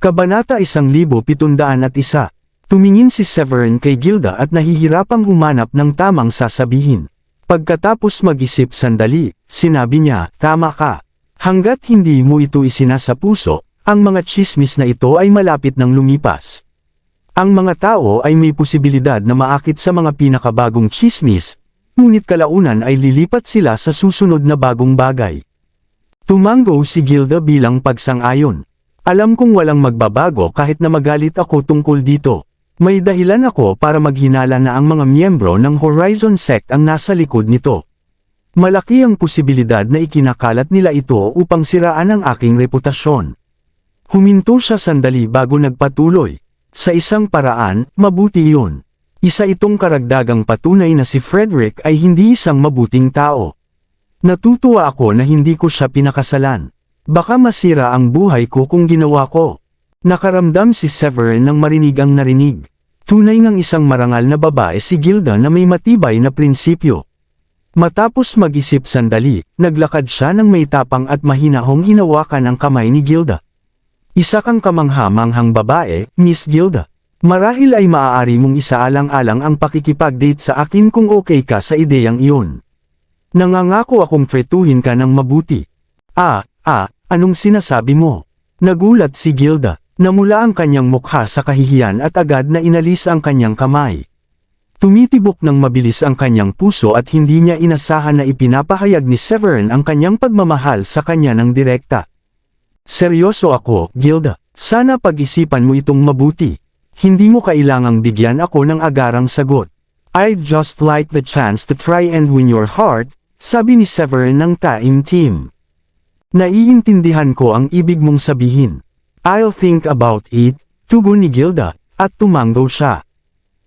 Kabanata 1701. Tumingin si Severin kay Gilda at nahihirapang humanap ng tamang sasabihin. Pagkatapos mag-isip sandali, sinabi niya, "Tama ka. Hanggat hindi mo ito isinasa puso, ang mga tsismis na ito ay malapit ng lumipas. Ang mga tao ay may posibilidad na maakit sa mga pinakabagong tsismis, ngunit kalaunan ay lilipat sila sa susunod na bagong bagay." Tumango si Gilda bilang pagsang-ayon. "Alam kong walang magbabago kahit na magalit ako tungkol dito. May dahilan ako para maghinala na ang mga miyembro ng Horizon Sect ang nasa likod nito. Malaki ang posibilidad na ikinakalat nila ito upang siraan ang aking reputasyon." Huminto siya sandali bago nagpatuloy. "Sa isang paraan, mabuti iyon. Isa itong karagdagang patunay na si Frederick ay hindi isang mabuting tao. Natutuwa ako na hindi ko siya pinakasalan. Baka masira ang buhay ko kung ginawa ko." Nakaramdam si Severin ng marinig ang narinig. Tunay ngang isang marangal na babae si Gilda na may matibay na prinsipyo. Matapos mag-isip sandali, naglakad siya ng may tapang at mahinahong hinawakan ang kamay ni Gilda. "Isa kang kamangha-manghang babae, Miss Gilda. Marahil ay maaari mong isaalang-alang ang pakikipag-date sa akin kung okay ka sa ideyang iyon. Nangangako akong tretuhin ka ng mabuti." Anong sinasabi mo?" Nagulat si Gilda. Namula ang kanyang mukha sa kahihiyan at agad na inalis ang kanyang kamay. Tumitibok ng mabilis ang kanyang puso at hindi niya inasahan na ipinapahayag ni Severin ang kanyang pagmamahal sa kanya ng direkta. "Seryoso ako, Gilda. Sana pag-isipan mo itong mabuti. Hindi mo kailangang bigyan ako ng agarang sagot. I'd just like the chance to try and win your heart," sabi ni Severin ng taimtim. "Naiintindihan ko ang ibig mong sabihin. I'll think about it," tugon ni Gilda, at tumango siya.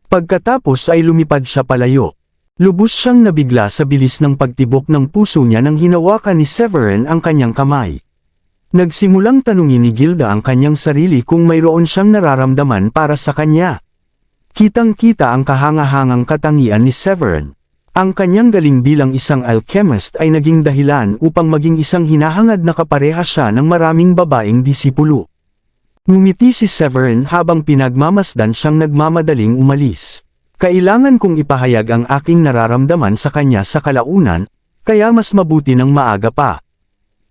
Pagkatapos ay lumipad siya palayo. Lubos siyang nabigla sa bilis ng pagtibok ng puso niya nang hinawakan ni Severin ang kanyang kamay. Nagsimulang tanungin ni Gilda ang kanyang sarili kung mayroon siyang nararamdaman para sa kanya. Kitang-kita ang kahanga-hangang katangian ni Severin. Ang kanyang galing bilang isang alchemist ay naging dahilan upang maging isang hinahangad na kapareha siya ng maraming babaeng disipulo. Ngumiti si Severin habang pinagmamasdan siyang nagmamadaling umalis. "Kailangan kong ipahayag ang aking nararamdaman sa kanya sa kalaunan, kaya mas mabuti ng maaga pa.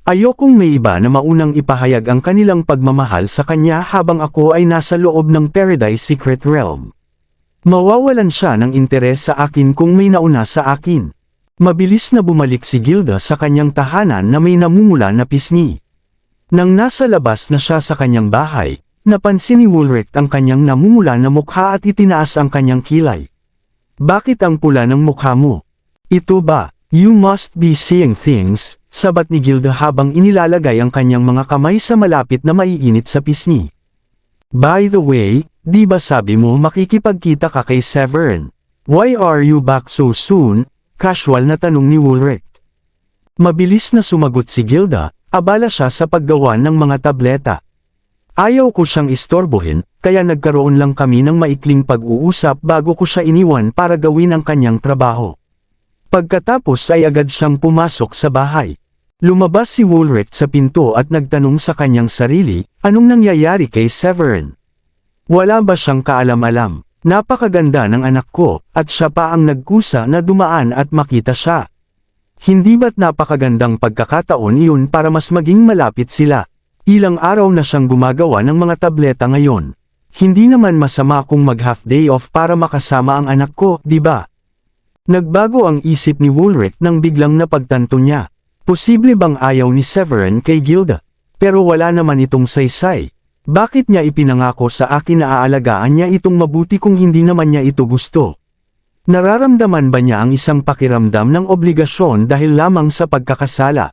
Ayokong may iba na maunang ipahayag ang kanilang pagmamahal sa kanya habang ako ay nasa loob ng Paradise Secret Realm. Mawawalan siya ng interes sa akin kung may nauna sa akin." Mabilis na bumalik si Gilda sa kanyang tahanan na may namumula na pisngi. Nang nasa labas na siya sa kanyang bahay, napansin ni Woolrich ang kanyang namumula na mukha at itinaas ang kanyang kilay. "Bakit ang pula ng mukha mo? Ito ba? You must be seeing things," sabat ni Gilda habang inilalagay ang kanyang mga kamay sa malapit na maiinit sa pisngi. "By the way, di ba sabi mo makikipagkita ka kay Severin? Why are you back so soon?" Casual na tanong ni Woolrich. Mabilis na sumagot si Gilda, abala siya sa paggawa ng mga tableta. "Ayaw ko siyang istorbohin, kaya nagkaroon lang kami ng maikling pag-uusap bago ko siya iniwan para gawin ang kanyang trabaho." Pagkatapos ay agad siyang pumasok sa bahay. Lumabas si Woolrich sa pinto at nagtanong sa kanyang sarili, anong nangyayari kay Severin? Wala ba siyang kaalam-alam? Napakaganda ng anak ko, at siya pa ang nagkusa na dumaan at makita siya. Hindi ba't napakagandang pagkakataon iyon para mas maging malapit sila? Ilang araw na siyang gumagawa ng mga tableta ngayon. Hindi naman masama kung mag-half day off para makasama ang anak ko, di ba? Nagbago ang isip ni Woolrich nang biglang napagtanto niya. Posible bang ayaw ni Severin kay Gilda? Pero wala naman itong saysay. Bakit niya ipinangako sa akin na aalagaan niya itong mabuti kung hindi naman niya ito gusto? Nararamdaman ba niya ang isang pakiramdam ng obligasyon dahil lamang sa pagkakasala?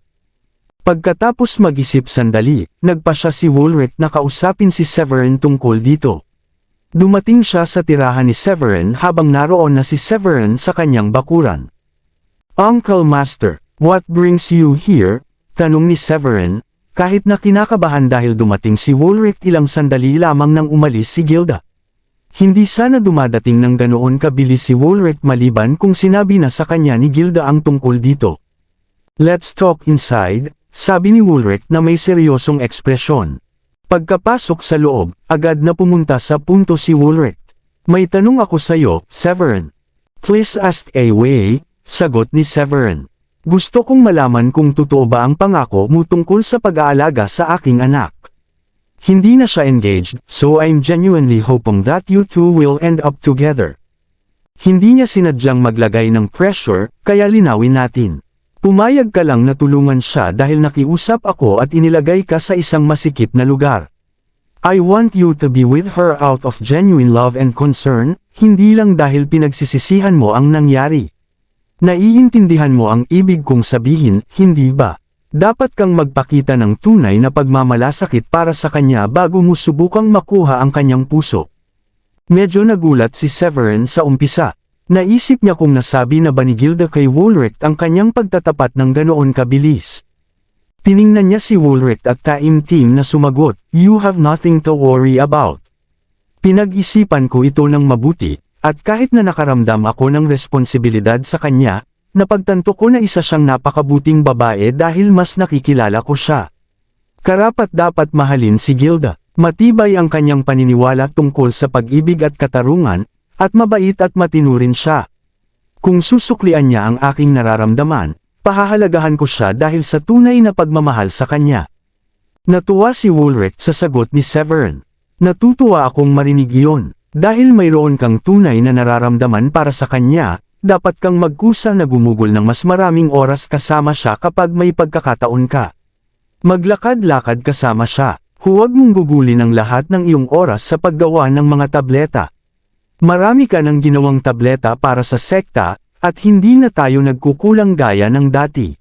Pagkatapos mag-isip sandali, nagpa siya si Woolrich na kausapin si Severin tungkol dito. Dumating siya sa tirahan ni Severin habang naroon na si Severin sa kanyang bakuran. "Uncle Master, what brings you here?" tanong ni Severin, kahit na kinakabahan dahil dumating si Woolrich ilang sandali lamang nang umalis si Gilda. Hindi sana dumadating ng ganoon kabilis si Woolrich maliban kung sinabi na sa kanya ni Gilda ang tungkol dito. "Let's talk inside," sabi ni Woolrich na may seryosong ekspresyon. Pagkapasok sa loob, agad na pumunta sa punto si Woolrich. May tanong ako sa'yo, Severin. Please ask away, sagot ni Severin. Gusto kong malaman kung totoo ba ang pangako mo tungkol sa pag-aalaga sa aking anak. Hindi na siya engaged, so I'm genuinely hoping that you two will end up together. Hindi niya sinadyang maglagay ng pressure, kaya linawin natin. Pumayag ka lang na tulungan siya dahil nakiusap ako at inilagay ka sa isang masikip na lugar. I want you to be with her out of genuine love and concern, hindi lang dahil pinagsisisihan mo ang nangyari. Naiintindihan mo ang ibig kong sabihin, hindi ba? Dapat kang magpakita ng tunay na pagmamalasakit para sa kanya bago mo subukang makuha ang kanyang puso. Medyo nagulat si Severin sa umpisa. Naisip niya kung nasabi na ba ni Gilda kay Woolrich ang kanyang pagtatapat ng ganoon kabilis. Tiningnan niya si Woolrich at taimtim na sumagot, "You have nothing to worry about." Pinag-isipan ko ito ng mabuti, at kahit na nakaramdam ako ng responsibilidad sa kanya, napagtanto ko na isa siyang napakabuting babae dahil mas nakikilala ko siya. Karapat-dapat mahalin si Gilda. Matibay ang kanyang paniniwala tungkol sa pag-ibig at katarungan, at mabait at matinurin siya. Kung susuklian niya ang aking nararamdaman, pahahalagahan ko siya dahil sa tunay na pagmamahal sa kanya. Natuwa si Woolrich sa sagot ni Severin. Natutuwa akong marinig iyon. Dahil mayroon kang tunay na nararamdaman para sa kanya, dapat kang magkusa na gumugol ng mas maraming oras kasama siya kapag may pagkakataon ka. Maglakad-lakad kasama siya. Huwag mong gugulin ang lahat ng iyong oras sa paggawa ng mga tableta. Marami ka ng ginawang tableta para sa sekta, at hindi na tayo nagkukulang gaya ng dati.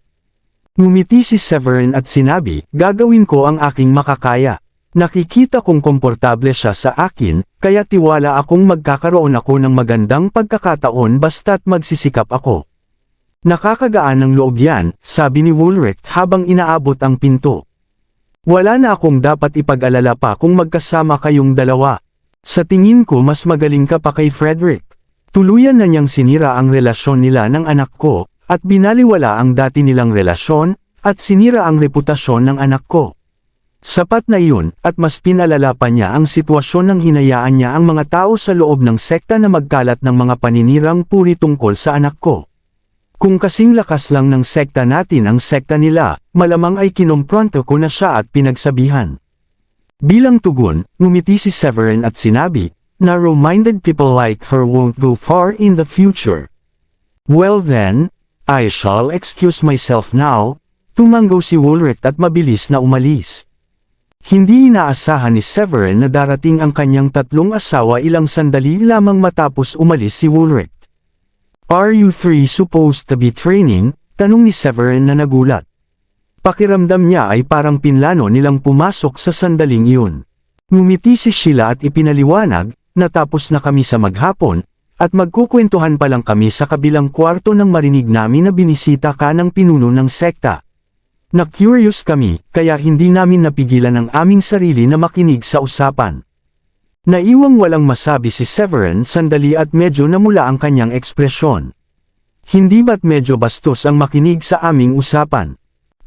Ngumiti si Severin at sinabi, gagawin ko ang aking makakaya. Nakikita kong komportable siya sa akin, kaya tiwala akong magkakaroon ako ng magandang pagkakataon basta't magsisikap ako. Nakakagaan ng loob yan, sabi ni Woolrich habang inaabot ang pinto. Wala na akong dapat ipag-alala pa kung magkasama kayong dalawa. Sa tingin ko mas magaling ka pa kay Frederick. Tuluyan na niyang sinira ang relasyon nila ng anak ko, at binaliwala ang dati nilang relasyon, at sinira ang reputasyon ng anak ko. Sapat na iyon, at mas pinalala pa niya ang sitwasyon nang hinayaan niya ang mga tao sa loob ng sekta na magkalat ng mga paninirang puri tungkol sa anak ko. Kung kasing lakas lang ng sekta natin ang sekta nila, malamang ay kinompronto ko na siya at pinagsabihan. Bilang tugon, ngumiti si Severin at sinabi, narrow-minded people like her won't go far in the future. Well then, I shall excuse myself now. Tumanggo si Woolrich at mabilis na umalis. Hindi inaasahan ni Severin na darating ang kanyang tatlong asawa ilang sandali lamang matapos umalis si Woolrich. Are you three supposed to be training? Tanong ni Severin na nagulat. Pakiramdam niya ay parang pinlano nilang pumasok sa sandaling iyon. Ngumiti si Sheila at ipinaliwanag, natapos na kami sa maghapon, at magkukwentuhan pa lang kami sa kabilang kwarto nang marinig namin na binisita ka ng pinuno ng sekta. Na-curious kami, kaya hindi namin napigilan ang aming sarili na makinig sa usapan. Naiwang walang masabi si Severin sandali at medyo namula ang kanyang ekspresyon. Hindi ba't medyo bastos ang makinig sa aming usapan?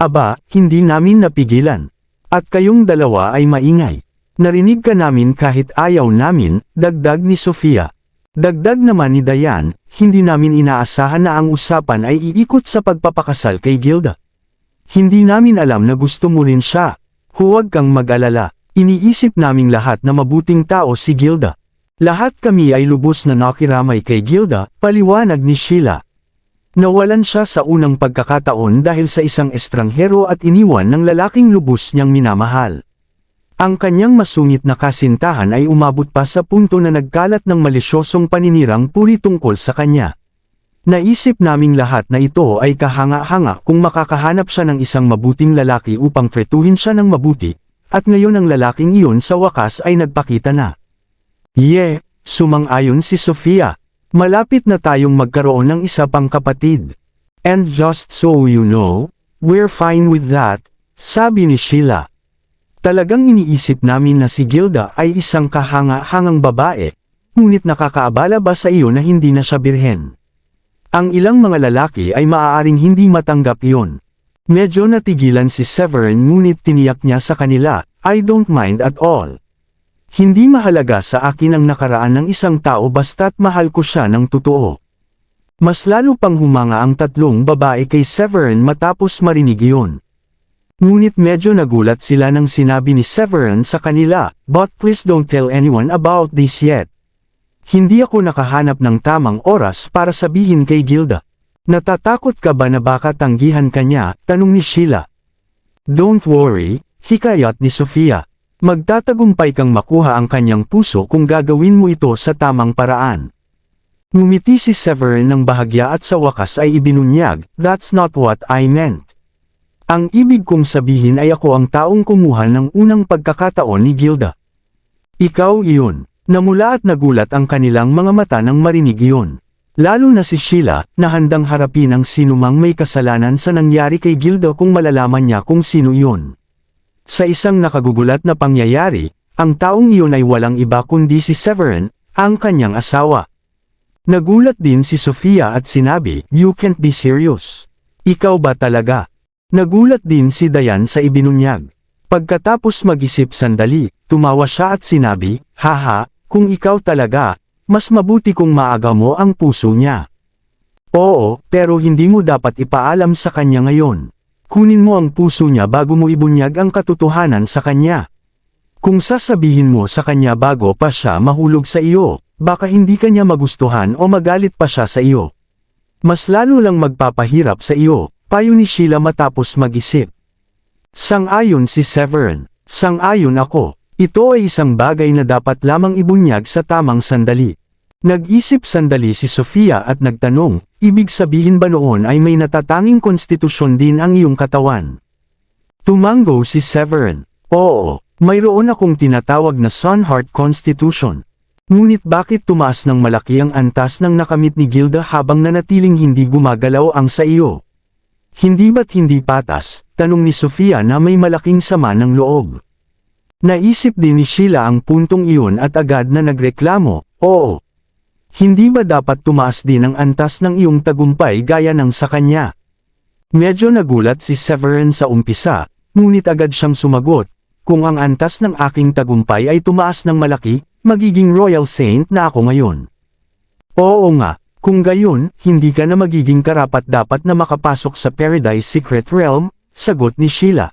Aba, hindi namin napigilan. At kayong dalawa ay maingay. Narinig ka namin kahit ayaw namin, dagdag ni Sofia. Dagdag naman ni Diane, hindi namin inaasahan na ang usapan ay iikot sa pagpapakasal kay Gilda. Hindi namin alam na gusto mo rin siya. Huwag kang mag-alala. Iniisip naming lahat na mabuting tao si Gilda. Lahat kami ay lubos na nakiramay kay Gilda, paliwanag ni Sheila. Nawalan siya sa unang pagkakataon dahil sa isang estranghero at iniwan ng lalaking lubos niyang minamahal. Ang kanyang masungit na kasintahan ay umabot pa sa punto na nagkalat ng malisyosong paninirang puri tungkol sa kanya. Naisip naming lahat na ito ay kahanga-hanga kung makakahanap siya ng isang mabuting lalaki upang tretuhin siya ng mabuti, at ngayon ang lalaking iyon sa wakas ay nagpakita na. Sumang-ayon si Sofia. Malapit na tayong magkaroon ng isa pang kapatid. And just so you know, we're fine with that, sabi ni Sheila. Talagang iniisip namin na si Gilda ay isang kahanga-hangang babae, ngunit nakakaabala ba sa iyo na hindi na siya birhen? Ang ilang mga lalaki ay maaaring hindi matanggap iyon. Medyo natigilan si Severin ngunit tiniyak niya sa kanila, I don't mind at all. Hindi mahalaga sa akin ang nakaraan ng isang tao basta't mahal ko siya ng totoo. Mas lalo pang humanga ang tatlong babae kay Severin matapos marinig iyon. Ngunit medyo nagulat sila nang sinabi ni Severin sa kanila, "But please don't tell anyone about this yet. Hindi ako nakahanap ng tamang oras para sabihin kay Gilda." "Natatakot ka ba na baka tanggihan ka niya?" tanong ni Sheila. "Don't worry," hikayat ni Sofia. "Magtatagumpay kang makuha ang kanyang puso kung gagawin mo ito sa tamang paraan." Ngumiti si Severin ng bahagya at sa wakas ay ibinunyag, "That's not what I meant. Ang ibig kong sabihin ay ako ang taong kumuha ng unang pagkakataon ni Gilda." "Ikaw iyon." Namula at nagulat ang kanilang mga mata nang marinig iyon. Lalo na si Sheila, na handang harapin ang sinumang may kasalanan sa nangyari kay Gilda kung malalaman niya kung sino iyon. Sa isang nakagugulat na pangyayari, ang taong iyon ay walang iba kundi si Severin, ang kanyang asawa. Nagulat din si Sofia at sinabi, "You can't be serious. Ikaw ba talaga?" Nagulat din si Dayan sa ibinunyag. Pagkatapos mag-isip sandali, tumawa siya at sinabi, "Haha, kung ikaw talaga, mas mabuti kung maaga mo ang puso niya." "Oo, pero hindi mo dapat ipaalam sa kanya ngayon. Kunin mo ang puso niya bago mo ibunyag ang katotohanan sa kanya. Kung sasabihin mo sa kanya bago pa siya mahulog sa iyo, baka hindi kanya magustuhan o magalit pa siya sa iyo. Mas lalo lang magpapahirap sa iyo," payo ni Sheila matapos mag-isip. Sang-ayon si Severin. "Sang-ayon ako. Ito ay isang bagay na dapat lamang ibunyag sa tamang sandali." Nag-isip sandali si Sofia at nagtanong, "Ibig sabihin ba noon ay may natatanging konstitusyon din ang iyong katawan?" Tumango si Severin, "Oo, mayroon akong tinatawag na Sunheart Constitution. Ngunit bakit tumaas ng malaki ang antas ng nakamit ni Gilda habang nanatiling hindi gumagalaw ang sa iyo? Hindi ba't hindi patas?" tanong ni Sofia na may malaking sama ng loob. Naisip din ni Sheila ang puntong iyon at agad na nagreklamo, "Oo. Hindi ba dapat tumaas din ang antas ng iyong tagumpay gaya ng sa kanya?" Medyo nagulat si Severin sa umpisa, ngunit agad siyang sumagot, "Kung ang antas ng aking tagumpay ay tumaas ng malaki, magiging Royal Saint na ako ngayon." "Oo nga. Kung gayon, hindi ka na magiging karapat-dapat na makapasok sa Paradise Secret Realm," sagot ni Sheila.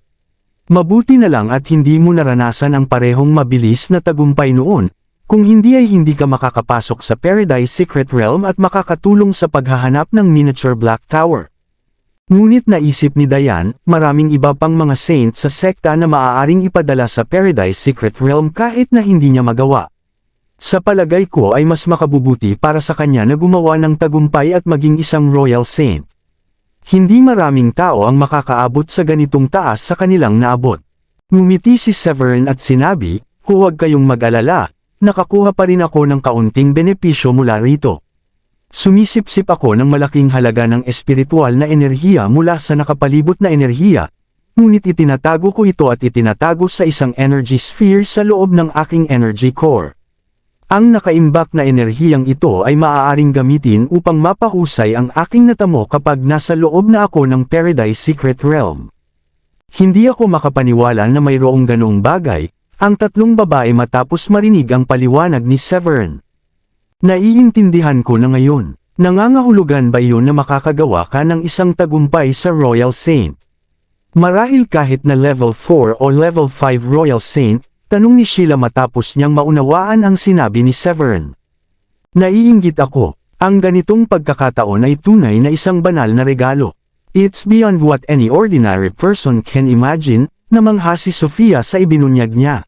"Mabuti na lang at hindi mo naranasan ang parehong mabilis na tagumpay noon, kung hindi ay hindi ka makakapasok sa Paradise Secret Realm at makakatulong sa paghahanap ng miniature Black Tower." Ngunit naisip ni Dayan, maraming iba pang mga saint sa sekta na maaaring ipadala sa Paradise Secret Realm kahit na hindi niya magawa. Sa palagay ko ay mas makabubuti para sa kanya na gumawa ng tagumpay at maging isang Royal Saint. Hindi maraming tao ang makakaabot sa ganitong taas sa kanilang naabot. Ngumiti si Severin at sinabi, "Huwag kayong mag-alala, nakakuha pa rin ako ng kaunting benepisyo mula rito. Sumisip-sip ako ng malaking halaga ng espiritual na enerhiya mula sa nakapalibot na enerhiya, ngunit itinatago ko ito at itinatago sa isang energy sphere sa loob ng aking energy core. Ang nakaimbak na enerhiyang ito ay maaaring gamitin upang mapahusay ang aking natamo kapag nasa loob na ako ng Paradise Secret Realm." Hindi ako makapaniwala na mayroong ganoong bagay, ang tatlong babae matapos marinig ang paliwanag ni Severin. "Naiintindihan ko na ngayon. Nangangahulugan ba iyon na makakagawa ka ng isang tagumpay sa Royal Saint? Marahil kahit na level 4 o level 5 Royal Saint?" tanong ni Sheila matapos niyang maunawaan ang sinabi ni Severin. "Naiinggit ako. Ang ganitong pagkakataon ay tunay na isang banal na regalo. It's beyond what any ordinary person can imagine," namangha si Sofia sa ibinunyag niya.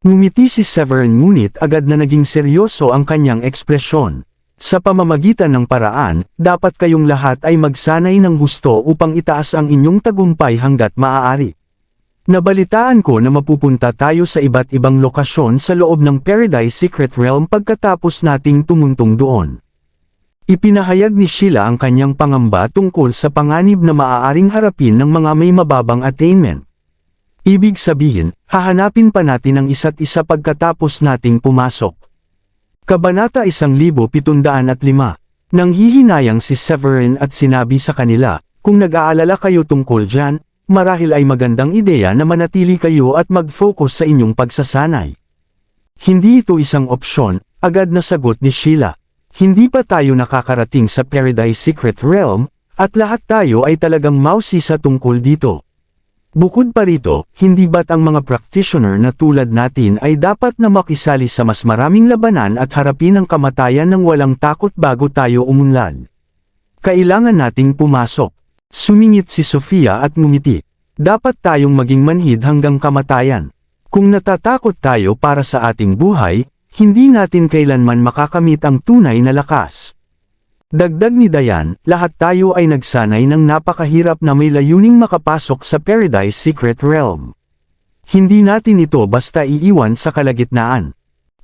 Ngumiti si Severin ngunit agad na naging seryoso ang kanyang ekspresyon. "Sa pamamagitan ng paraan, dapat kayong lahat ay magsanay ng gusto upang itaas ang inyong tagumpay hanggat maaari. Nabalitaan ko na mapupunta tayo sa iba't ibang lokasyon sa loob ng Paradise Secret Realm pagkatapos nating tumuntong doon." Ipinahayag ni Sheila ang kanyang pangamba tungkol sa panganib na maaaring harapin ng mga may mababang attainment. "Ibig sabihin, hahanapin pa natin ang isa't isa pagkatapos nating pumasok." Kabanata 1705. Nanghihinayang si Severin at sinabi sa kanila, "Kung nag-aalala kayo tungkol dyan, marahil ay magandang ideya na manatili kayo at mag-focus sa inyong pagsasanay. Hindi ito isang opsyon, agad na sagot ni Sheila. Hindi pa tayo nakakarating sa Paradise Secret Realm, at lahat tayo ay talagang mausisa tungkol dito. Bukod pa rito, hindi ba't ang mga practitioner na tulad natin ay dapat na makisali sa mas maraming labanan at harapin ang kamatayan ng walang takot bago tayo umunlad? Kailangan nating pumasok. Sumingit si Sofia at ngumiti. Dapat tayong maging manhid hanggang kamatayan. Kung natatakot tayo para sa ating buhay, hindi natin kailanman makakamit ang tunay na lakas. Dagdag ni Dayan, lahat tayo ay nagsanay ng napakahirap na may layuning makapasok sa Paradise Secret Realm. Hindi natin ito basta iiwan sa kalagitnaan.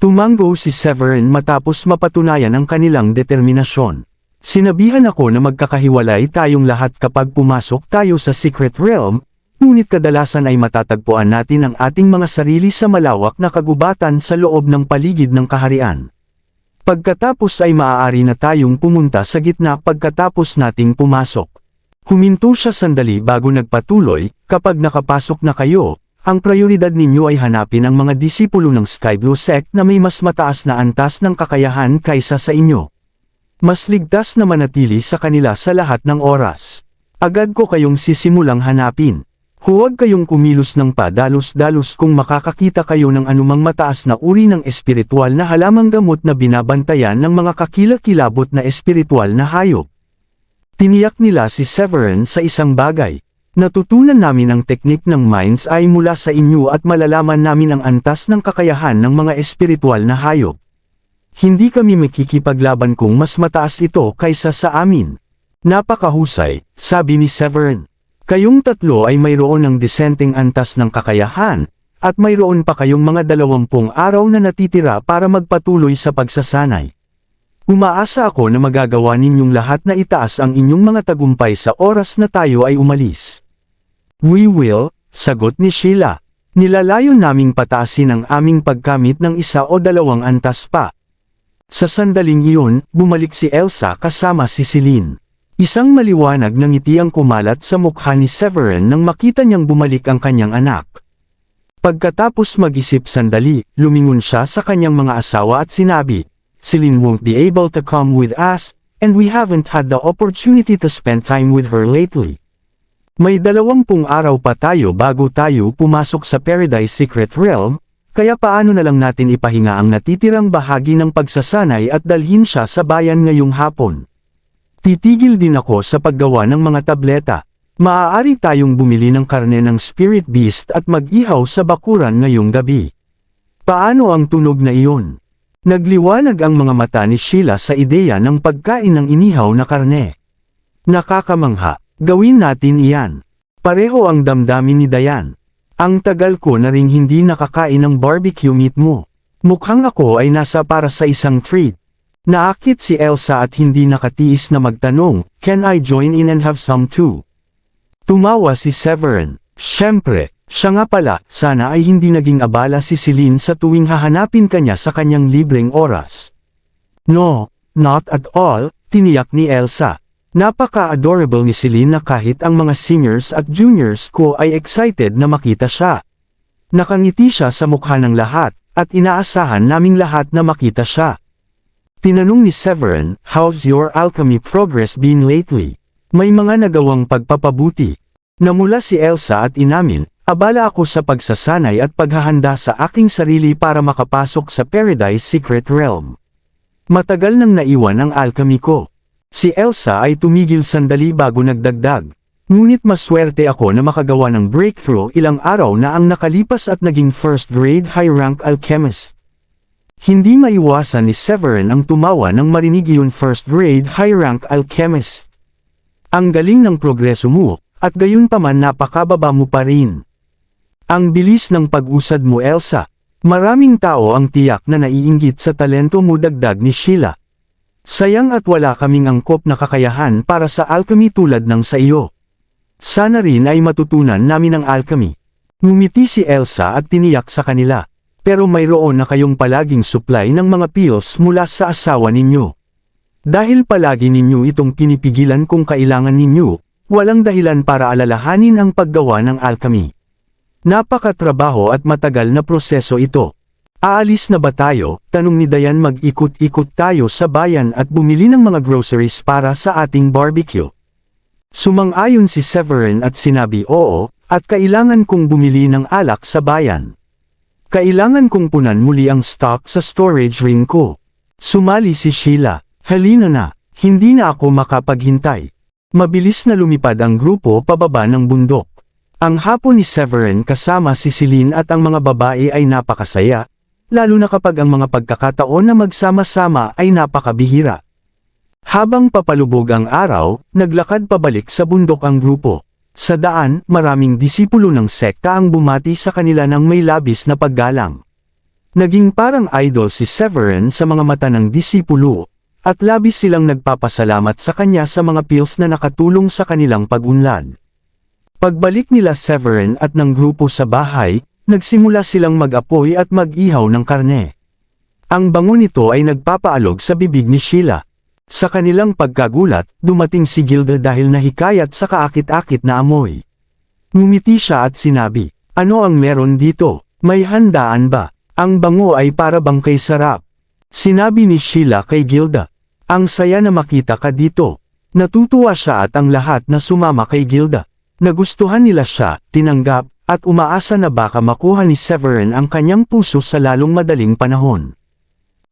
Tumango si Severin matapos mapatunayan ang kanilang determinasyon. Sinabihan ako na magkakahiwalay tayong lahat kapag pumasok tayo sa Secret Realm, ngunit kadalasan ay matatagpuan natin ang ating mga sarili sa malawak na kagubatan sa loob ng paligid ng kaharian. Pagkatapos ay maaari na tayong pumunta sa gitna pagkatapos nating pumasok. Huminto siya sandali bago nagpatuloy, kapag nakapasok na kayo, ang prioridad ninyo ay hanapin ang mga disipulo ng Sky Blue Sect na may mas mataas na antas ng kakayahan kaysa sa inyo. Mas ligtas na manatili sa kanila sa lahat ng oras. Agad ko kayong sisimulang hanapin. Huwag kayong kumilos ng padalos-dalos kung makakakita kayo ng anumang mataas na uri ng espiritual na halamang gamot na binabantayan ng mga kakilakilabot na espiritual na hayop. Tiniyak nila si Severin sa isang bagay. Natutunan namin ang teknik ng Mind's Eye mula sa inyo at malalaman namin ang antas ng kakayahan ng mga espiritual na hayop. Hindi kami makikipaglaban kung mas mataas ito kaysa sa amin. Napakahusay, sabi ni Severin. Kayong tatlo ay mayroon ng disenteng antas ng kakayahan, at mayroon pa kayong mga 20 araw na natitira para magpatuloy sa pagsasanay. Umaasa ako na magagawa ninyong lahat na itaas ang inyong mga tagumpay sa oras na tayo ay umalis. We will, sagot ni Sheila. Nilalayo naming pataasin ang aming pagkamit ng 1 o 2 antas pa. Sa sandaling iyon, bumalik si Elsa kasama si Celine. Isang maliwanag na ngiti ang kumalat sa mukha ni Severin nang makita niyang bumalik ang kanyang anak. Pagkatapos mag-isip sandali, lumingon siya sa kanyang mga asawa at sinabi, Celine won't be able to come with us, and we haven't had the opportunity to spend time with her lately. May 20 araw pa tayo bago tayo pumasok sa Paradise Secret Realm, kaya paano na lang natin ipahinga ang natitirang bahagi ng pagsasanay at dalhin siya sa bayan ngayong hapon. Titigil din ako sa paggawa ng mga tableta. Maaari tayong bumili ng karne ng Spirit Beast at mag-ihaw sa bakuran ngayong gabi. Paano ang tunog na iyon? Nagliwanag ang mga mata ni Sheila sa ideya ng pagkain ng inihaw na karne. Nakakamangha, gawin natin iyan. Pareho ang damdamin ni Dayan. Ang tagal ko na ring hindi nakakain ng barbecue meat mo. Mukhang ako ay nasa para sa isang treat. Naakit si Elsa at hindi nakatiis na magtanong, can I join in and have some too? Tumawa si Severin. Siyempre, siya nga pala, sana ay hindi naging abala si Celine sa tuwing hahanapin kanya sa kanyang libreng oras. No, not at all, tiniyak ni Elsa. Napaka-adorable ni Celine na kahit ang mga seniors at juniors ko ay excited na makita siya. Nakangiti siya sa mukha ng lahat, at inaasahan naming lahat na makita siya. Tinanong ni Severin, how's your alchemy progress been lately? May mga nagawang pagpapabuti. Namula si Elsa at inamin, abala ako sa pagsasanay at paghahanda sa aking sarili para makapasok sa Paradise Secret Realm. Matagal nang naiwan ang alchemy ko. Si Elsa ay tumigil sandali bago nagdagdag. Ngunit maswerte ako na makagawa ng breakthrough ilang araw na ang nakalipas at naging first-grade high-rank alchemist. Hindi maiwasan ni Severin ang tumawa nang marinig iyon first-grade high-rank alchemist. Ang galing ng progreso mo, at gayon pa man napakababa mo pa rin. Ang bilis ng pag-usad mo Elsa. Maraming tao ang tiyak na naiinggit sa talento mo dagdag ni Sheila. Sayang at wala kaming angkop na kakayahan para sa alchemy tulad ng sa iyo. Sana rin ay matutunan namin ang alchemy. Ngumiti si Elsa at tiniyak sa kanila. Pero mayroon na kayong palaging supply ng mga pills mula sa asawa ninyo. Dahil palagi ninyo itong pinipigilan kung kailangan ninyo, walang dahilan para alalahanin ang paggawa ng alchemy. Napakatrabaho at matagal na proseso ito. Aalis na ba tayo? Tanong ni Dayan. Mag-ikot-ikot tayo sa bayan at bumili ng mga groceries para sa ating barbecue. Sumang-ayon si Severin at sinabi oo, at kailangan kong bumili ng alak sa bayan. Kailangan kong punan muli ang stock sa storage ring ko. Sumali si Sheila. Halina na, hindi na ako makapaghintay. Mabilis na lumipad ang grupo pababa ng bundok. Ang hapon ni Severin kasama si Celine at ang mga babae ay napakasaya, lalo na kapag ang mga pagkakataon na magsama-sama ay napakabihira. Habang papalubog ang araw, naglakad pabalik sa bundok ang grupo. Sa daan, maraming disipulo ng sekta ang bumati sa kanila ng may labis na paggalang. Naging parang idol si Severin sa mga mata ng disipulo, at labis silang nagpapasalamat sa kanya sa mga pills na nakatulong sa kanilang pag-unlad. Pagbalik nila Severin at ng grupo sa bahay, nagsimula silang mag-apoy at mag-ihaw ng karne. Ang bango nito ay nagpapaalog sa bibig ni Sheila. Sa kanilang pagkagulat, dumating si Gilda dahil nahikayat sa kaakit-akit na amoy. Ngumiti siya at sinabi, "Ano ang meron dito? May handaan ba? Ang bango ay para bang kay sarap." Sinabi ni Sheila kay Gilda, "Ang saya na makita ka dito." Natutuwa siya at ang lahat na sumama kay Gilda. Nagustuhan nila siya, tinanggap, at umaasa na baka makuha ni Severin ang kanyang puso sa lalong madaling panahon.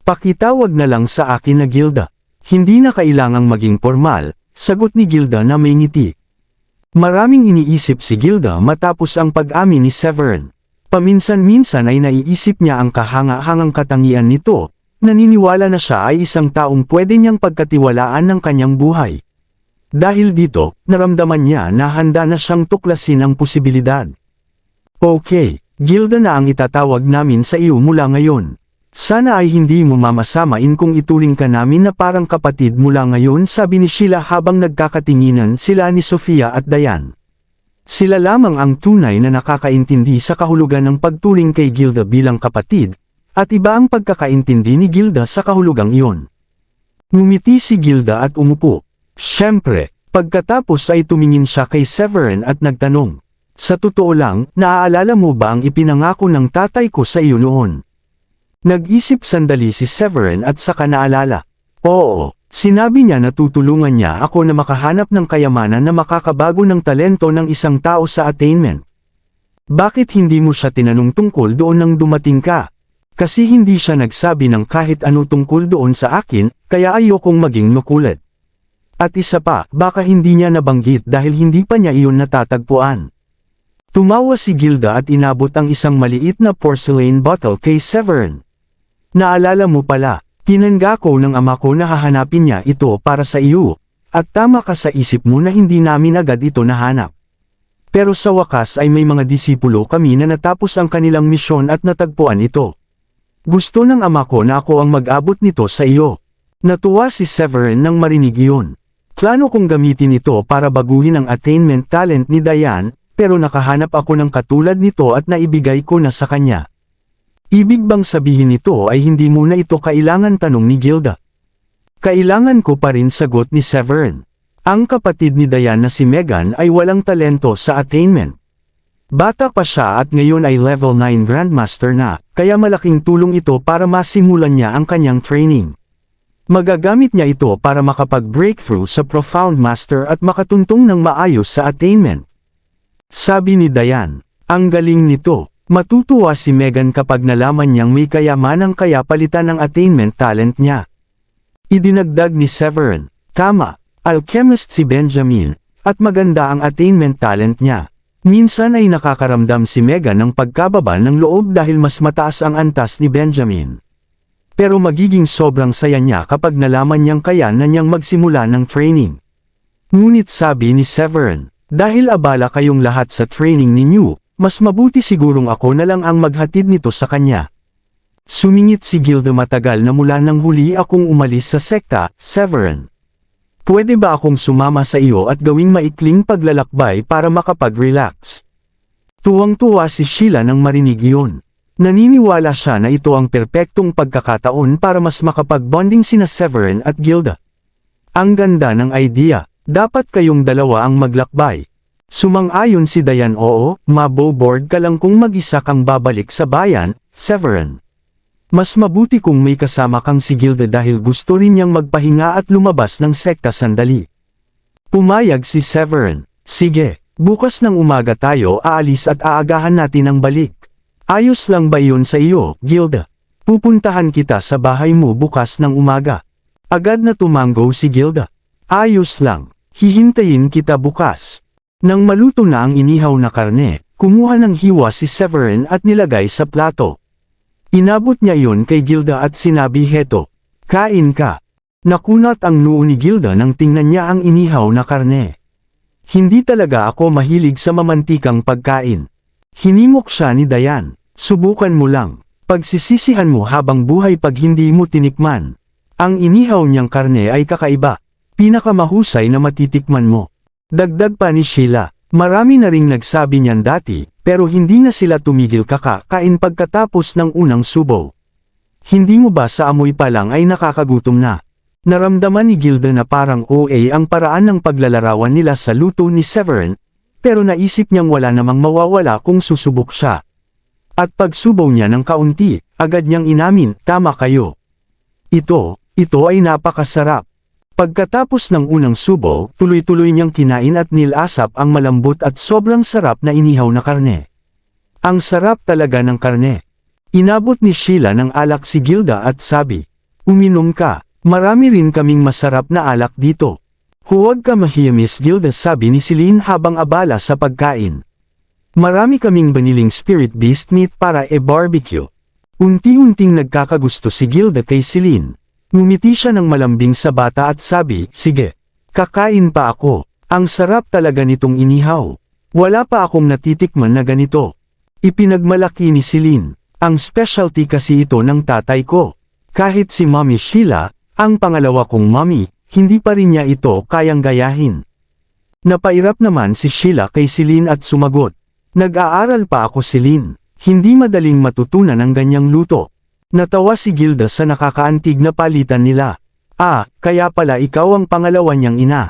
"Pakitawag na lang sa akin na Gilda. Hindi na kailangang maging formal," sagot ni Gilda na may ngiti. Maraming iniisip si Gilda matapos ang pag-amin ni Severin. Paminsan-minsan ay naiisip niya ang kahanga-hangang katangian nito, naniniwala na siya ay isang taong pwede niyang pagkatiwalaan ng kanyang buhay. Dahil dito, naramdaman niya na handa na siyang tuklasin ang posibilidad. "Okay, Gilda na ang itatawag namin sa iyo mula ngayon. Sana ay hindi mo mamasamain kung ituring ka namin na parang kapatid mula ngayon," sabi ni Sheila habang nagkakatinginan sila ni Sofia at Dayan. Sila lamang ang tunay na nakakaintindi sa kahulugan ng pagturing kay Gilda bilang kapatid, at iba ang pagkakaintindi ni Gilda sa kahulugang iyon. Ngumiti si Gilda at umupo. Siyempre, pagkatapos ay tumingin siya kay Severin at nagtanong, "Sa totoo lang, naaalala mo ba ang ipinangako ng tatay ko sa iyo noon?" Nag-isip sandali si Severin at saka naalala. "Oo, sinabi niya na tutulungan niya ako na makahanap ng kayamanan na makakabago ng talento ng isang tao sa attainment. Bakit hindi mo siya tinanong tungkol doon nang dumating ka? Kasi hindi siya nagsabi ng kahit ano tungkol doon sa akin, kaya ayokong maging makulit. At isa pa, baka hindi niya nabanggit dahil hindi pa niya iyon natatagpuan." Tumawa si Gilda at inabot ang isang maliit na porcelain bottle kay Severin. "Naalala mo pala, tinangga ko ng ama ko na hahanapin niya ito para sa iyo, at tama ka sa isip mo na hindi namin agad ito nahanap. Pero sa wakas ay may mga disipulo kami na natapos ang kanilang misyon at natagpuan ito. Gusto ng ama ko na ako ang mag-abot nito sa iyo." Natuwa si Severin nang marinig iyon. Plano kong gamitin ito para baguhin ang attainment talent ni Dayan, pero nakahanap ako ng katulad nito at naibigay ko na sa kanya. Ibig bang sabihin nito ay hindi muna ito kailangan, tanong ni Gilda. "Kailangan ko pa rin," sagot ni Severin. Ang kapatid ni Dayan na si Megan ay walang talento sa attainment. Bata pa siya at ngayon ay level 9 Grandmaster na, kaya malaking tulong ito para masimulan niya ang kanyang training. Magagamit niya ito para makapag-breakthrough sa Profound Master at makatuntong ng maayos sa attainment. Sabi ni Dayan, "Ang galing nito." Matutuwa si Megan kapag nalaman niyang may kayamanang kaya palitan ng attainment talent niya. Idinagdag ni Severin, "Tama, alchemist si Benjamin, at maganda ang attainment talent niya." Minsan ay nakakaramdam si Megan ng pagkababa ng loob dahil mas mataas ang antas ni Benjamin. Pero magiging sobrang saya niya kapag nalaman niyang kaya na niyang magsimula ng training. Ngunit sabi ni Severin, "Dahil abala kayong lahat sa training ninyo, mas mabuti sigurong ako na lang ang maghatid nito sa kanya." Sumingit si Gilda. "Matagal na mula nang huli akong umalis sa sekta, Severin. Pwede ba akong sumama sa iyo at gawing maikling paglalakbay para makapag-relax?" Tuwang-tuwa si Sheila nang marinig iyon. Naniniwala siya na ito ang perpektong pagkakataon para mas makapag-bonding sina Severin at Gilda. Ang ganda ng idea. Dapat kayong dalawa ang maglakbay. Sumang-ayon si Dayan. Oo, maboboard ka lang kung mag-isa kang babalik sa bayan, Severin. Mas mabuti kung may kasama kang si Gilda dahil gusto rin niyang magpahinga at lumabas ng sekta sandali. Pumayag si Severin. Sige, bukas ng umaga tayo aalis at aagahan natin ang balik. Ayos lang ba iyon sa iyo, Gilda? Pupuntahan kita sa bahay mo bukas ng umaga. Agad na tumanggo si Gilda. Ayos lang, hihintayin kita bukas. Nang maluto na ang inihaw na karne, kumuha ng hiwa si Severin at nilagay sa plato. Inabot niya iyon kay Gilda at sinabi, heto, kain ka. Nakunat ang noo ni Gilda nang tingnan niya ang inihaw na karne. Hindi talaga ako mahilig sa mamantikang pagkain. Hinimok siya ni Dayan. Subukan mo lang. Pagsisisihan mo habang buhay pag hindi mo tinikman. Ang inihaw niyang karne ay kakaiba. Pinakamahusay na matitikman mo. Dagdag pa ni Sheila. Marami na ring nagsabi niyan dati, pero hindi na sila tumigil kakain pagkatapos ng unang subo. Hindi mo ba sa amoy pa lang ay nakakagutom na? Naramdaman ni Gilda na parang OA ang paraan ng paglalarawan nila sa luto ni Severin, pero naisip niyang wala namang mawawala kung susubok siya. At pagsubaw niya ng kaunti, agad niyang inamin, tama kayo. Ito ay napakasarap. Pagkatapos ng unang subo, tuloy-tuloy niyang kinain at nilasap ang malambot at sobrang sarap na inihaw na karne. Ang sarap talaga ng karne. Inabot ni Sheila ng alak si Gilda at sabi, uminom ka, marami rin kaming masarap na alak dito. Huwag ka mahiya Miss Gilda, sabi ni Celine habang abala sa pagkain. Marami kaming baniling spirit beast meat para barbecue. Unti-unting nagkakagusto si Gilda kay Celine. Ngumiti siya ng malambing sa bata at sabi, sige, kakain pa ako. Ang sarap talaga nitong inihaw. Wala pa akong natitikman na ganito. Ipinagmalaki ni Celine. Ang specialty kasi ito ng tatay ko. Kahit si Mommy Sheila, ang pangalawa kong mommy, hindi pa rin niya ito kayang gayahin. Napairap naman si Sheila kay Celine at sumagot. Nag-aaral pa ako Celine. Hindi madaling matutunan ang ganyang luto. Natawa si Gilda sa nakakaantig na palitan nila. Kaya pala ikaw ang pangalawa niyang ina.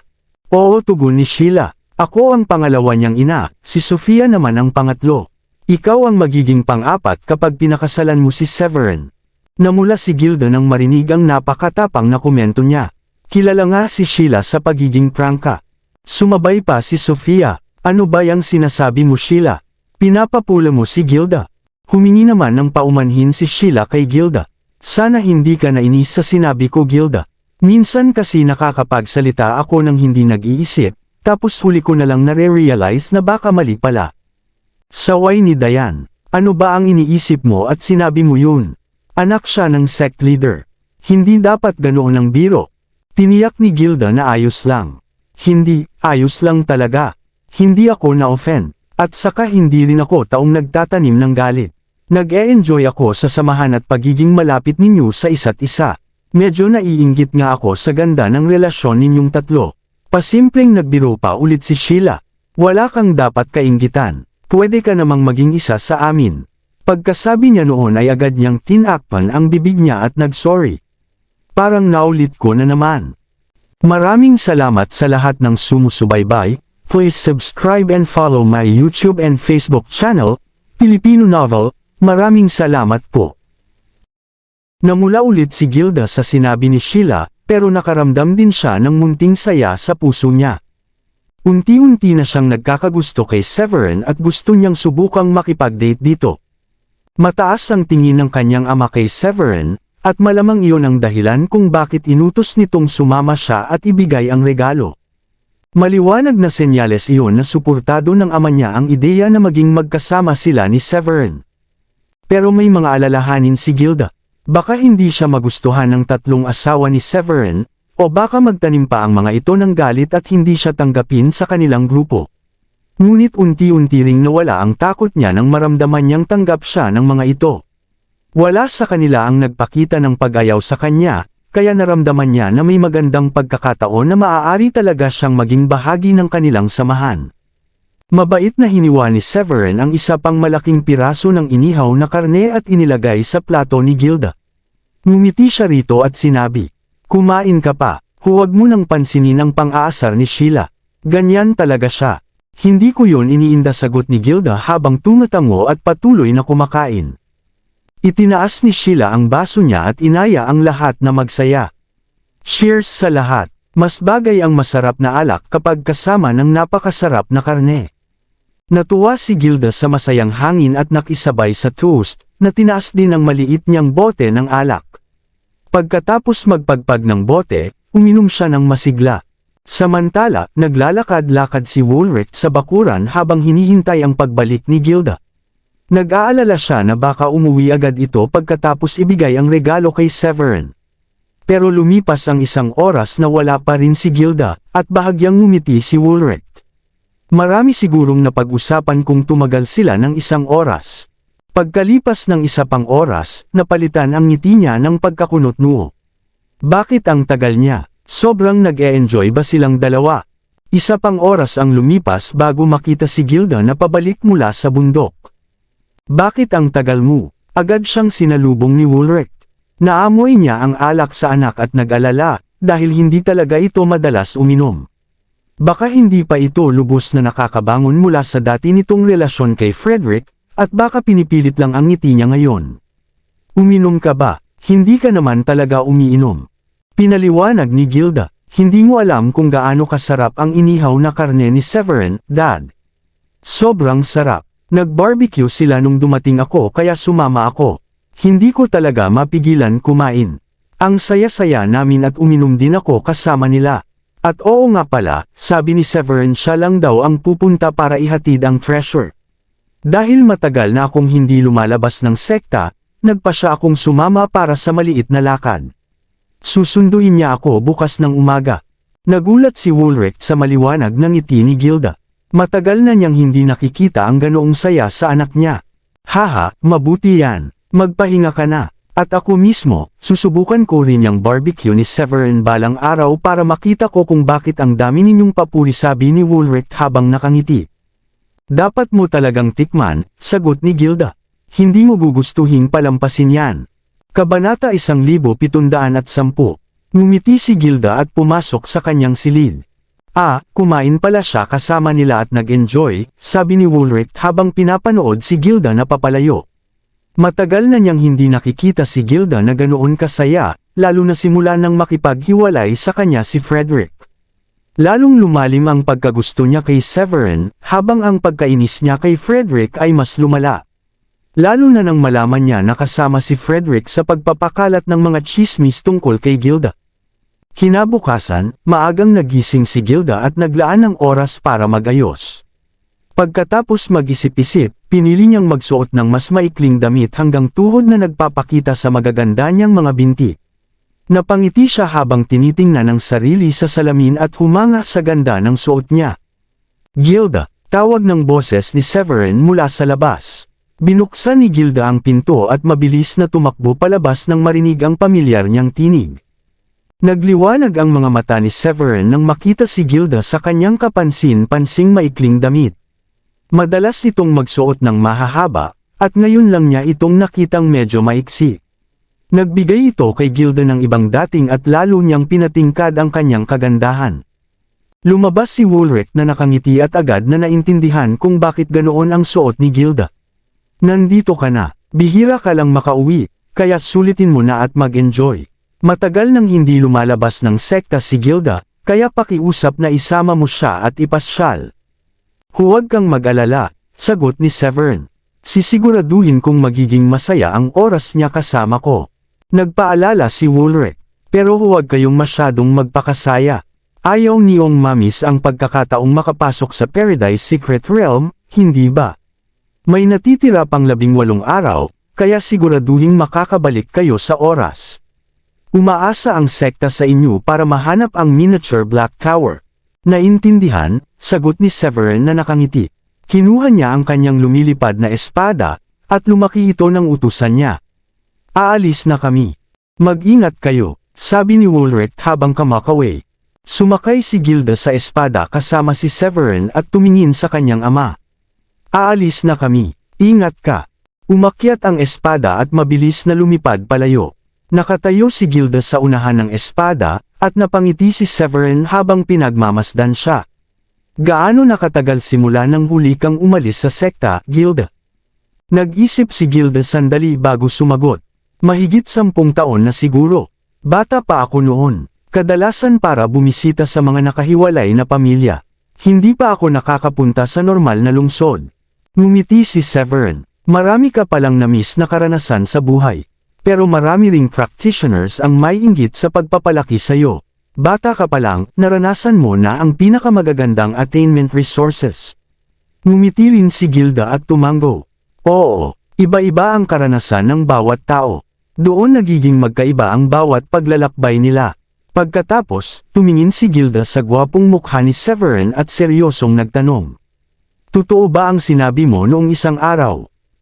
Oo, tugon ni Sheila. Ako ang pangalawa niyang ina, si Sofia naman ang pangatlo. Ikaw ang magiging pang-apat kapag pinakasalan mo si Severin. Namula si Gilda nang marinig ang napakatapang na komento niya. Kilala nga si Sheila sa pagiging prangka. Sumabay pa si Sofia. Ano ba yang sinasabi mo Sheila? Pinapapula mo si Gilda. Humingi naman ng paumanhin si Sheila kay Gilda. Sana hindi ka nainis sa sinabi ko Gilda. Minsan kasi nakakapagsalita ako nang hindi nag-iisip, tapos huli ko na lang nare-realize na baka mali pala. Saway ni Dayan. Ano ba ang iniisip mo at sinabi mo yun? Anak siya ng sect leader. Hindi dapat ganoon ang biro. Tiniyak ni Gilda na ayos lang. Hindi, ayos lang talaga. Hindi ako na-offend. At saka hindi rin ako taong nagtatanim ng galit. Nag-e-enjoy ako sa samahan at pagiging malapit ninyo sa isa't isa. Medyo naiinggit nga ako sa ganda ng relasyon ninyong tatlo. Pasimpleng nagbiro pa ulit si Sheila. Wala kang dapat kainggitan. Pwede ka namang maging isa sa amin. Pagkasabi niya noon ay agad niyang tinakpan ang bibig niya at nag-sorry. Parang naulit ko na naman. Maraming salamat sa lahat ng sumusubaybay. Please subscribe and follow my YouTube and Facebook channel, Filipino Novel. Maraming salamat po. Namula ulit si Gilda sa sinabi ni Sheila, pero nakaramdam din siya ng munting saya sa puso niya. Unti-unti na siyang nagkakagusto kay Severin at gusto niyang subukang makipag-date dito. Mataas ang tingin ng kanyang ama kay Severin, at malamang iyon ang dahilan kung bakit inutos nitong sumama siya at ibigay ang regalo. Maliwanag na senyales iyon na suportado ng ama niya ang ideya na maging magkasama sila ni Severin. Pero may mga alalahanin si Gilda. Baka hindi siya magustuhan ng tatlong asawa ni Severin, o baka magtanim pa ang mga ito ng galit at hindi siya tanggapin sa kanilang grupo. Ngunit unti-unti ring nawala ang takot niya nang maramdaman niyang tanggap siya ng mga ito. Wala sa kanila ang nagpakita ng pag-ayaw sa kanya, kaya naramdaman niya na may magandang pagkakataon na maaari talaga siyang maging bahagi ng kanilang samahan. Mabait na hiniwa ni Severin ang isa pang malaking piraso ng inihaw na karne at inilagay sa plato ni Gilda. Ngumiti siya rito at sinabi, "Kumain ka pa, Huwag mo nang pansinin ang pang-aasar ni Sheila. Ganyan talaga siya. Hindi ko yun iniinda, sagot ni Gilda habang tumatango at patuloy na kumakain. Itinaas ni Sheila ang baso niya at inaya ang lahat na magsaya. Cheers sa lahat. Mas bagay ang masarap na alak kapag kasama ng napakasarap na karne. Natuwa si Gilda sa masayang hangin at nakisabay sa toast, na tinaas din ang maliit niyang bote ng alak. Pagkatapos magpagpag ng bote, uminom siya ng masigla. Samantala, naglalakad-lakad si Woolrich sa bakuran habang hinihintay ang pagbalik ni Gilda. Nag-aalala siya na baka umuwi agad ito pagkatapos ibigay ang regalo kay Severin. Pero lumipas ang isang oras na wala pa rin si Gilda, at bahagyang ngumiti si Woolrich. Marami sigurong napag-usapan kung tumagal sila ng isang oras. Pagkalipas ng isa pang oras, napalitan ang ngiti niya ng pagkakunot-noo. Bakit ang tagal niya? Sobrang nag-e-enjoy ba silang dalawa? Isa pang oras ang lumipas bago makita si Gilda na pabalik mula sa bundok. Bakit ang tagal mo? Agad siyang sinalubong ni Woolrich. Naamoy niya ang alak sa anak at nag-alala, dahil hindi talaga ito madalas uminom. Baka hindi pa ito lubos na nakakabangon mula sa dati nitong relasyon kay Frederick, at baka pinipilit lang ang ngiti niya ngayon. Uminom ka ba? Hindi ka naman talaga umiinom. Pinaliwanag ni Gilda, hindi mo alam kung gaano kasarap ang inihaw na karne ni Severin, Dad. Sobrang sarap. Nag-barbecue sila nung dumating ako kaya sumama ako. Hindi ko talaga mapigilan kumain. Ang saya-saya namin at uminom din ako kasama nila. At oo nga pala, sabi ni Severin siya lang daw ang pupunta para ihatid ang treasure. Dahil matagal na akong hindi lumalabas ng sekta, nagpa siya akong sumama para sa maliit na lakad. Susunduin niya ako bukas ng umaga. Nagulat si Woolrich sa maliwanag ng ngiti ni Gilda. Matagal na niyang hindi nakikita ang ganoong saya sa anak niya. Haha, mabuti yan. Magpahinga ka na. At ako mismo, susubukan ko rin yung barbecue ni Severin balang araw para makita ko kung bakit ang dami ninyong papuri, sabi ni Woolrich habang nakangiti. Dapat mo talagang tikman, sagot ni Gilda. Hindi mo gugustuhin palampasin yan. Kabanata 1710. Ngumiti si Gilda at pumasok sa kanyang silid. Kumain pala siya kasama nila at nag-enjoy, sabi ni Woolrich habang pinapanood si Gilda na papalayo. Matagal na niyang hindi nakikita si Gilda na ganoon kasaya, lalo na simula nang makipaghiwalay sa kanya si Frederick. Lalong lumalim ang pagkagusto niya kay Severin, habang ang pagkainis niya kay Frederick ay mas lumala. Lalo na nang malaman niya na kasama si Frederick sa pagpapakalat ng mga chismis tungkol kay Gilda. Kinabukasan, maagang nagising si Gilda at naglaan ng oras para magayos. Pagkatapos mag-isip-isip, pinili niyang magsuot ng mas maikling damit hanggang tuhod na nagpapakita sa magaganda niyang mga binti. Napangiti siya habang tinitingnan ang sarili sa salamin at humanga sa ganda ng suot niya. Gilda, tawag ng boses ni Severin mula sa labas. Binuksan ni Gilda ang pinto at mabilis na tumakbo palabas nang marinig ang pamilyar niyang tinig. Nagliwanag ang mga mata ni Severin nang makita si Gilda sa kanyang kapansin-pansing maikling damit. Madalas itong magsuot ng mahahaba, at ngayon lang niya itong nakitang medyo maiksi. Nagbigay ito kay Gilda ng ibang dating at lalo niyang pinatingkad ang kanyang kagandahan. Lumabas si Woolrich na nakangiti at agad na naintindihan kung bakit ganoon ang suot ni Gilda. Nandito ka na, bihira ka lang makauwi, kaya sulitin mo na at mag-enjoy. Matagal nang hindi lumalabas ng sekta si Gilda, kaya pakiusap na isama mo siya at ipasyal. Huwag kang mag-alala, sagot ni Severin. Sisiguraduhin kong magiging masaya ang oras niya kasama ko. Nagpaalala si Woolrich, pero huwag kayong masyadong magpakasaya. Ayaw niyong mamis ang pagkakataong makapasok sa Paradise Secret Realm, hindi ba? May natitira pang 18 araw, kaya siguraduhin makakabalik kayo sa oras. Umaasa ang sekta sa inyo para mahanap ang miniature Black Tower. Naintindihan, sagot ni Severin na nakangiti. Kinuha niya ang kanyang lumilipad na espada, at lumaki ito ng utusan niya. Aalis na kami. Mag-ingat kayo, sabi ni Woolrich habang kumakaway. Sumakay si Gilda sa espada kasama si Severin at tumingin sa kanyang ama. Aalis na kami, ingat ka. Umakyat ang espada at mabilis na lumipad palayo. Nakatayo si Gilda sa unahan ng espada, At napangiti si Severin habang pinagmamasdan siya. Gaano nakatagal simula nang huli kang umalis sa sekta, Gilda? Nag-isip si Gilda sandali bago sumagot. Mahigit 10 taon na siguro. Bata pa ako noon. Kadalasan para bumisita sa mga nakahiwalay na pamilya. Hindi pa ako nakakapunta sa normal na lungsod. Ngumiti si Severin. Marami ka palang na-miss na karanasan sa buhay. Pero marami ring practitioners ang may inggit sa pagpapalaki sa'yo. Bata ka pa lang, naranasan mo na ang pinakamagagandang attainment resources. Ngumiti rin si Gilda at tumango. Oo, iba-iba ang karanasan ng bawat tao. Doon nagiging magkaiba ang bawat paglalakbay nila. Pagkatapos, tumingin si Gilda sa gwapong mukha ni Severin at seryosong nagtanong. Totoo ba ang sinabi mo noong isang araw?